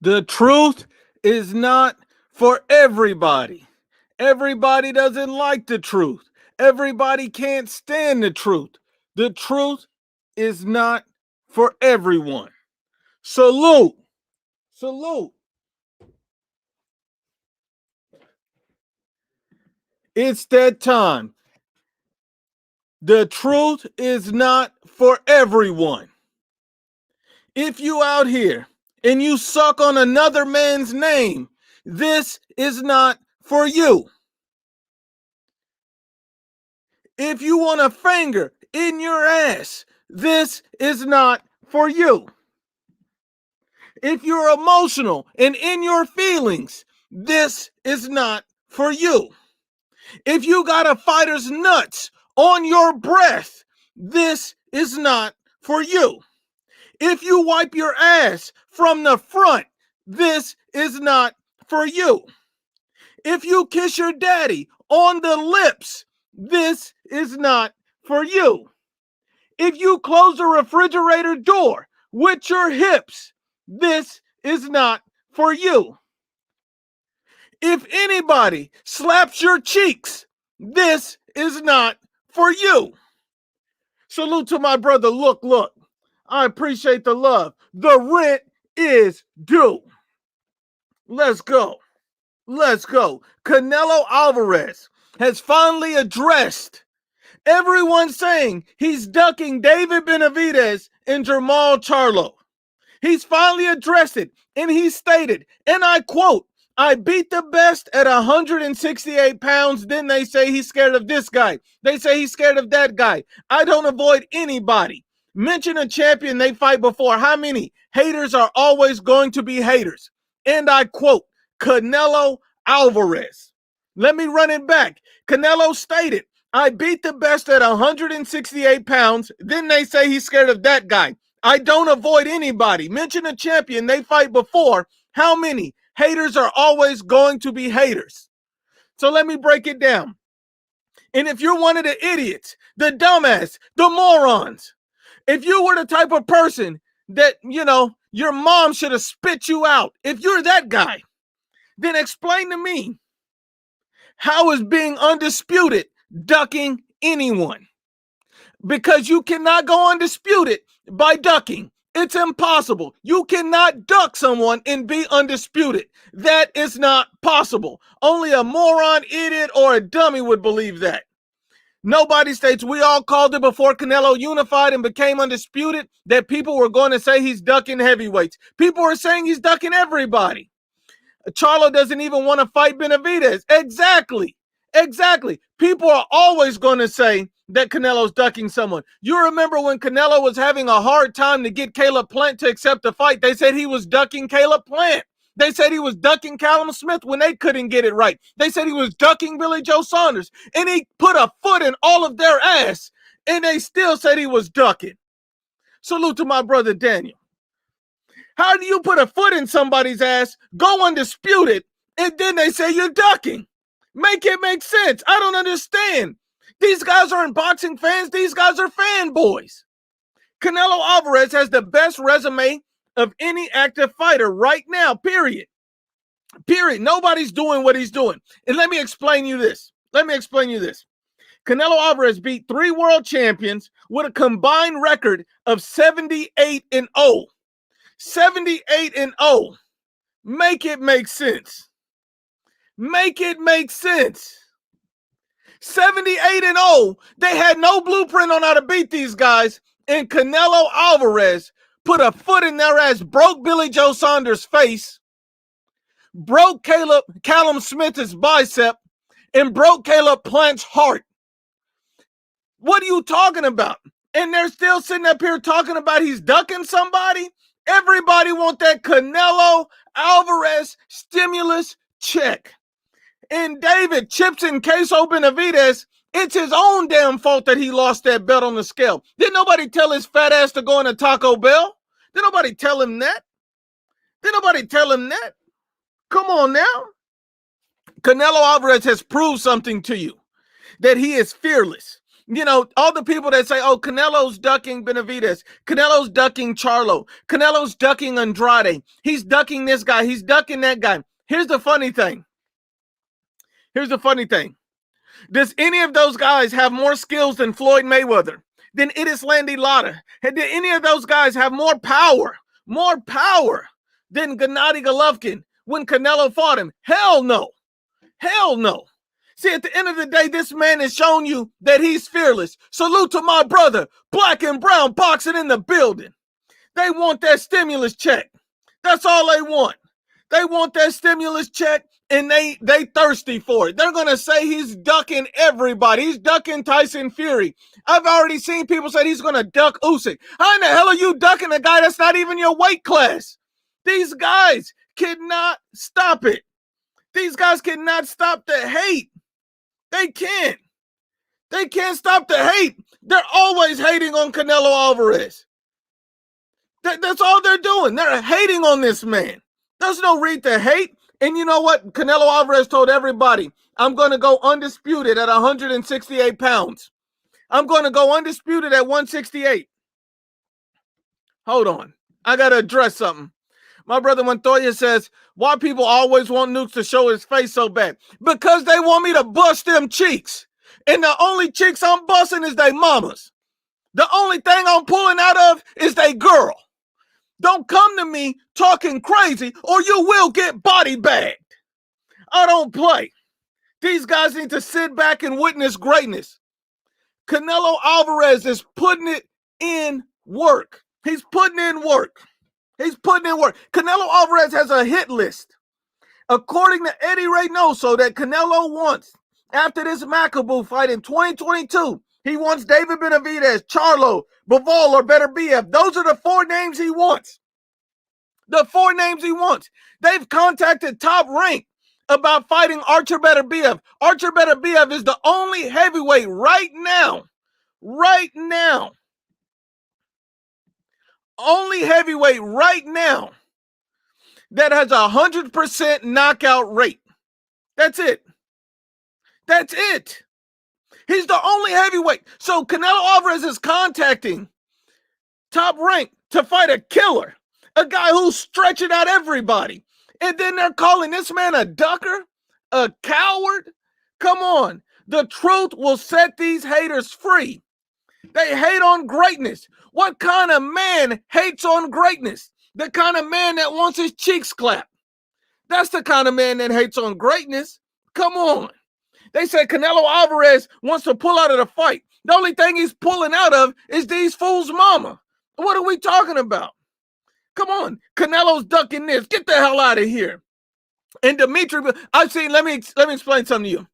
The truth is not for everybody. Everybody doesn't like the truth. Everybody can't stand the truth. The truth is not for everyone. Salute. Salute. It's that time. The truth is not for everyone. If you out here and you suck on another man's name, this is not for you. If you want a finger in your ass, this is not for you. If you're emotional and in your feelings, this is not for you. If you got a fighter's nuts on your breath, this is not for you. If you wipe your ass from the front, this is not for you. If you kiss your daddy on the lips, this is not for you. If you close the refrigerator door with your hips, this is not for you. If anybody slaps your cheeks, this is not for you. Salute to my brother. Look. I appreciate the love. The rent is due. Let's go. Canelo Alvarez has finally addressed everyone saying he's ducking David Benavidez and Jamal Charlo. He's finally addressed it, and he stated, and I quote, "I beat the best at 168 pounds. Then they say he's scared of this guy. They say he's scared of that guy. I don't avoid anybody. Mention a champion they fight before. How many? Haters are always going to be haters." And I quote, Canelo Alvarez. Let me run it back. Canelo stated, "I beat the best at 168 pounds. Then they say he's scared of that guy. I don't avoid anybody. Mention a champion they fight before. How many? Haters are always going to be haters." So let me break it down. And if you're one of the idiots, the dumbass, the morons, if you were the type of person that, your mom should have spit you out, if you're that guy, then explain to me, how is being undisputed ducking anyone? Because you cannot go undisputed by ducking. It's impossible. You cannot duck someone and be undisputed. That is not possible. Only a moron, idiot, or a dummy would believe that. Nobody states, we all called it before Canelo unified and became undisputed, that people were going to say he's ducking heavyweights. People are saying he's ducking everybody. Charlo doesn't even want to fight Benavidez. Exactly. People are always going to say that Canelo's ducking someone. You remember when Canelo was having a hard time to get Caleb Plant to accept the fight, they said he was ducking Caleb Plant. They said he was ducking Callum Smith when they couldn't get it right. They said he was ducking Billy Joe Saunders, and he put a foot in all of their ass, and they still said he was ducking. Salute to my brother Daniel. How do you put a foot in somebody's ass, go undisputed, and then they say you're ducking? Make it make sense. I don't understand. These guys aren't boxing fans. These guys are fanboys. Canelo Alvarez has the best resume of any active fighter right now, period. Nobody's doing what he's doing. And let me explain you this. Canelo Alvarez beat 3 world champions with a combined record of 78-0. 78-0. Make it make sense. 78-0. They had no blueprint on how to beat these guys, and Canelo Alvarez put a foot in their ass, broke Billy Joe Saunders' face, broke Callum Smith's bicep, and broke Caleb Plant's heart. What are you talking about? And they're still sitting up here talking about he's ducking somebody? Everybody want that Canelo Alvarez stimulus check. And David chips in queso Benavidez, it's his own damn fault that he lost that belt on the scale. Did nobody tell his fat ass to go into Taco Bell? Did nobody tell him that? Come on now. Canelo Alvarez has proved something to you, that he is fearless. all the people that say, oh, Canelo's ducking Benavidez, Canelo's ducking Charlo, Canelo's ducking Andrade, he's ducking this guy, he's ducking that guy. Here's the funny thing. Does any of those guys have more skills than Floyd Mayweather, than Landy Lara? Did any of those guys have more power than Gennady Golovkin when Canelo fought him? Hell no. See, at the end of the day, this man has shown you that he's fearless. Salute to my brother, Black and Brown Boxing in the building. They want that stimulus check. That's all they want. They want that stimulus check, and they thirsty for it. They're going to say he's ducking everybody. He's ducking Tyson Fury. I've already seen people say he's going to duck Usyk. How in the hell are you ducking a guy that's not even your weight class? These guys cannot stop it. These guys cannot stop the hate. They can't. They can't stop the hate. They're always hating on Canelo Alvarez. That's all they're doing. They're hating on this man. There's no reason to hate. And you know what? Canelo Alvarez told everybody, I'm going to go undisputed at 168 pounds. I'm going to go undisputed at 168. Hold on. I got to address something. My brother Montoya says, why people always want Nuke to show his face so bad? Because they want me to bust them cheeks. And the only cheeks I'm busting is they mamas. The only thing I'm pulling out of is they girl. Don't come to me talking crazy or you will get body bagged. I don't play. These guys need to sit back and witness greatness. Canelo Alvarez is putting it in work. He's putting in work. Canelo Alvarez has a hit list. According to Eddie Reynoso, that Canelo wants, after this Macaboo fight in 2022, he wants David Benavidez, Charlo, Bivol, or Beterbiev. Those are the 4 names he wants. They've contacted Top Rank about fighting Artur Beterbiev. Artur Beterbiev is the only heavyweight right now, only heavyweight right now that has 100% knockout rate. That's it. He's the only heavyweight. So Canelo Alvarez is contacting Top Rank to fight a killer, a guy who's stretching out everybody. And then they're calling this man a ducker, a coward. Come on. The truth will set these haters free. They hate on greatness. What kind of man hates on greatness? The kind of man that wants his cheeks clapped. That's the kind of man that hates on greatness. Come on. They said Canelo Alvarez wants to pull out of the fight. The only thing he's pulling out of is these fools' mama. What are we talking about? Come on. Canelo's ducking this. Get the hell out of here. And Dimitri, let me explain something to you.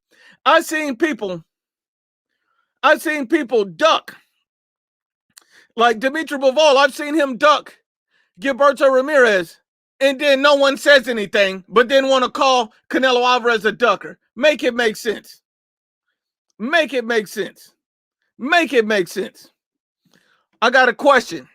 I've seen people duck. Like Dimitri Bivol, I've seen him duck Gilberto Ramirez, and then no one says anything, but then want to call Canelo Alvarez a ducker. Make it make sense. I got a question.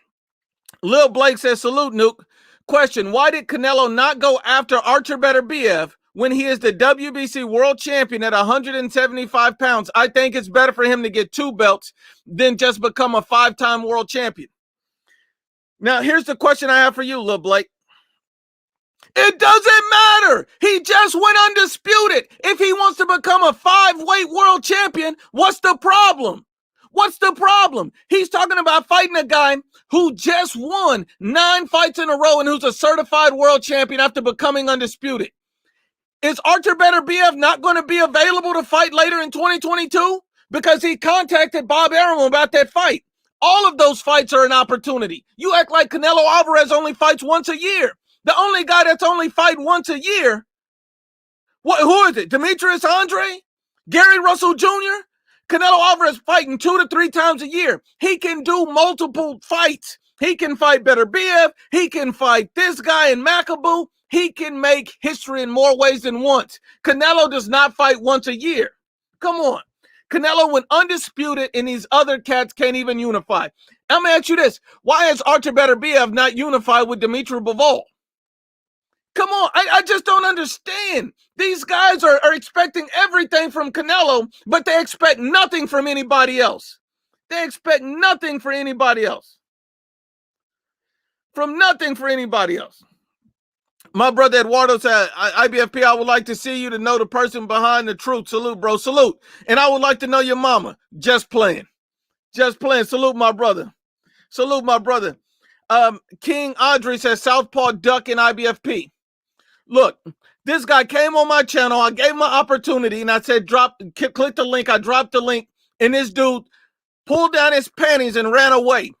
Lil Blake says, Salute Nuke. Question, why did Canelo not go after Artur Beterbiev when he is the WBC world champion at 175 pounds? I think it's better for him to get 2 belts than just become a 5-time world champion. Now, here's the question I have for you, Lil Blake. It doesn't matter. He just went undisputed. If he wants to become a 5-weight world champion, what's the problem? He's talking about fighting a guy who just won 9 fights in a row and who's a certified world champion after becoming undisputed. Is Artur Beterbiev not going to be available to fight later in 2022? Because he contacted Bob Arum about that fight. All of those fights are an opportunity. You act like Canelo Alvarez only fights once a year. The only guy that's only fight once a year, who is it? Demetrius Andre? Gary Russell Jr.? Canelo Alvarez fighting 2 to 3 times a year. He can do multiple fights. He can fight Beterbiev. He can fight this guy in Macaboo. He can make history in more ways than once. Canelo does not fight once a year. Come on. Canelo went undisputed, and these other cats can't even unify. I'm going to ask you this. Why is Artur Beterbiev not unified with Dimitri Bivol? Come on, I just don't understand. These guys are expecting everything from Canelo, but they expect nothing from anybody else. They expect nothing for anybody else. From nothing for anybody else. My brother Eduardo said, IBFP, I would like to see you to know the person behind the truth. Salute, bro. Salute. And I would like to know your mama. Just playing. Just playing. Salute, my brother. Salute, my brother. King Audrey says, Southpaw Duck in IBFP. Look, this guy came on my channel. I gave him an opportunity, and I said, click the link. I dropped the link, and this dude pulled down his panties and ran away.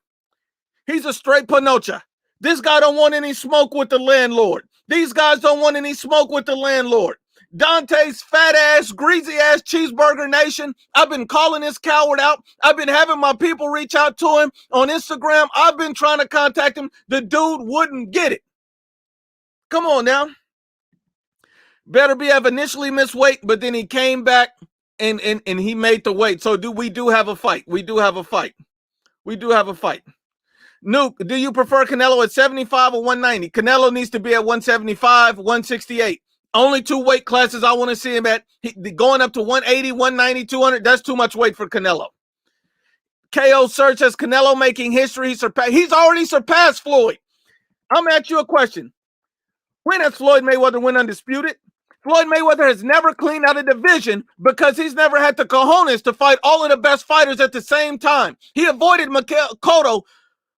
He's a straight panocha. This guy don't want any smoke with the landlord. These guys don't want any smoke with the landlord. Dante's fat ass, greasy ass cheeseburger nation. I've been calling this coward out. I've been having my people reach out to him on Instagram. I've been trying to contact him. The dude wouldn't get it. Come on now. Better have initially missed weight, but then he came back and he made the weight. So we do have a fight. We do have a fight. We do have a fight. Nuke, do you prefer Canelo at 75 or 190? Canelo needs to be at 175, 168. Only two weight classes I want to see him at. Going up to 180, 190, 200, that's too much weight for Canelo. KO Search has Canelo making history. He's already surpassed Floyd. I'm going to ask you a question. When has Floyd Mayweather win undisputed? Floyd Mayweather has never cleaned out a division because he's never had the cojones to fight all of the best fighters at the same time. He avoided Miguel Cotto,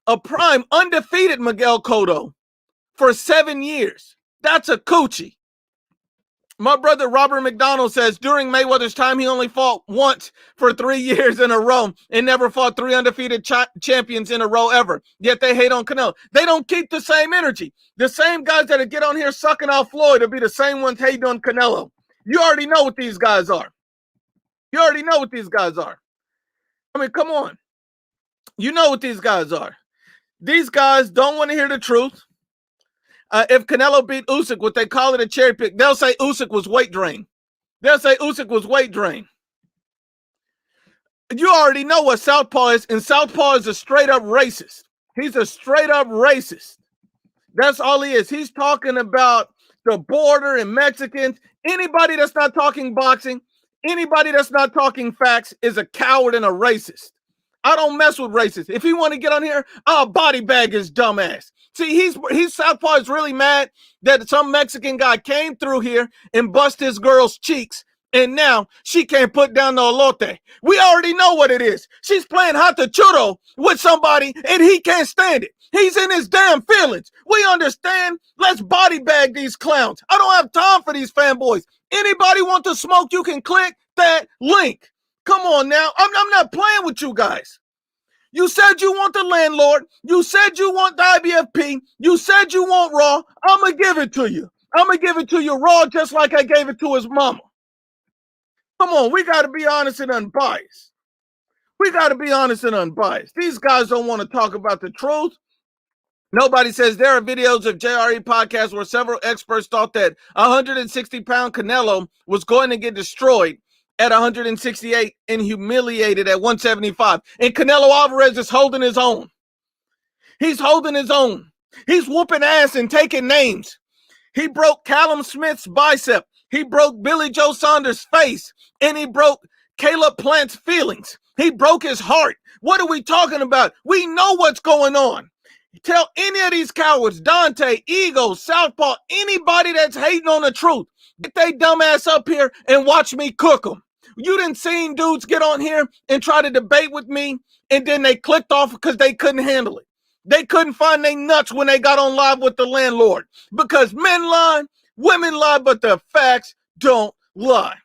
a prime undefeated Miguel Cotto, for 7 years. That's a coochie. My brother Robert McDonald says during Mayweather's time, he only fought once for 3 years in a row and never fought 3 undefeated champions in a row ever. Yet they hate on Canelo. They don't keep the same energy. The same guys that get on here sucking off Floyd will be the same ones hating on Canelo. You already know what these guys are. You already know what these guys are. I mean, come on. You know what these guys are. These guys don't want to hear the truth. If Canelo beat Usyk, would they call it a cherry pick? They'll say Usyk was weight drain. They'll say Usyk was weight drain. You already know what Southpaw is, and Southpaw is a straight-up racist. He's a straight-up racist. That's all he is. He's talking about the border and Mexicans. Anybody that's not talking boxing, anybody that's not talking facts is a coward and a racist. I don't mess with racists. If he want to get on here, I'll body bag his dumb ass. See, he's Southpaw is really mad that some Mexican guy came through here and bust his girl's cheeks, and now she can't put down the elote. We already know what it is. She's playing hot to churro with somebody, and he can't stand it. He's in his damn feelings. We understand. Let's body bag these clowns. I don't have time for these fanboys. Anybody want to smoke, you can click that link. Come on now. I'm not playing with you guys. You said you want the landlord. You said you want the IBFP. You said you want Raw. I'm going to give it to you. I'm going to give it to you raw just like I gave it to his mama. Come on, we got to be honest and unbiased. We got to be honest and unbiased. These guys don't want to talk about the truth. Nobody says there are videos of JRE podcasts where several experts thought that 160-pound Canelo was going to get destroyed at 168 and humiliated at 175. And Canelo Alvarez is holding his own. He's holding his own. He's whooping ass and taking names. He broke Callum Smith's bicep. He broke Billy Joe Saunders' face. And he broke Caleb Plant's feelings. He broke his heart. What are we talking about? We know what's going on. Tell any of these cowards, Dante, Ego, Southpaw, anybody that's hating on the truth, get they dumb ass up here and watch me cook them. You done seen dudes get on here and try to debate with me, and then they clicked off because they couldn't handle it. They couldn't find their nuts when they got on live with the landlord. Because men lie, women lie, but the facts don't lie.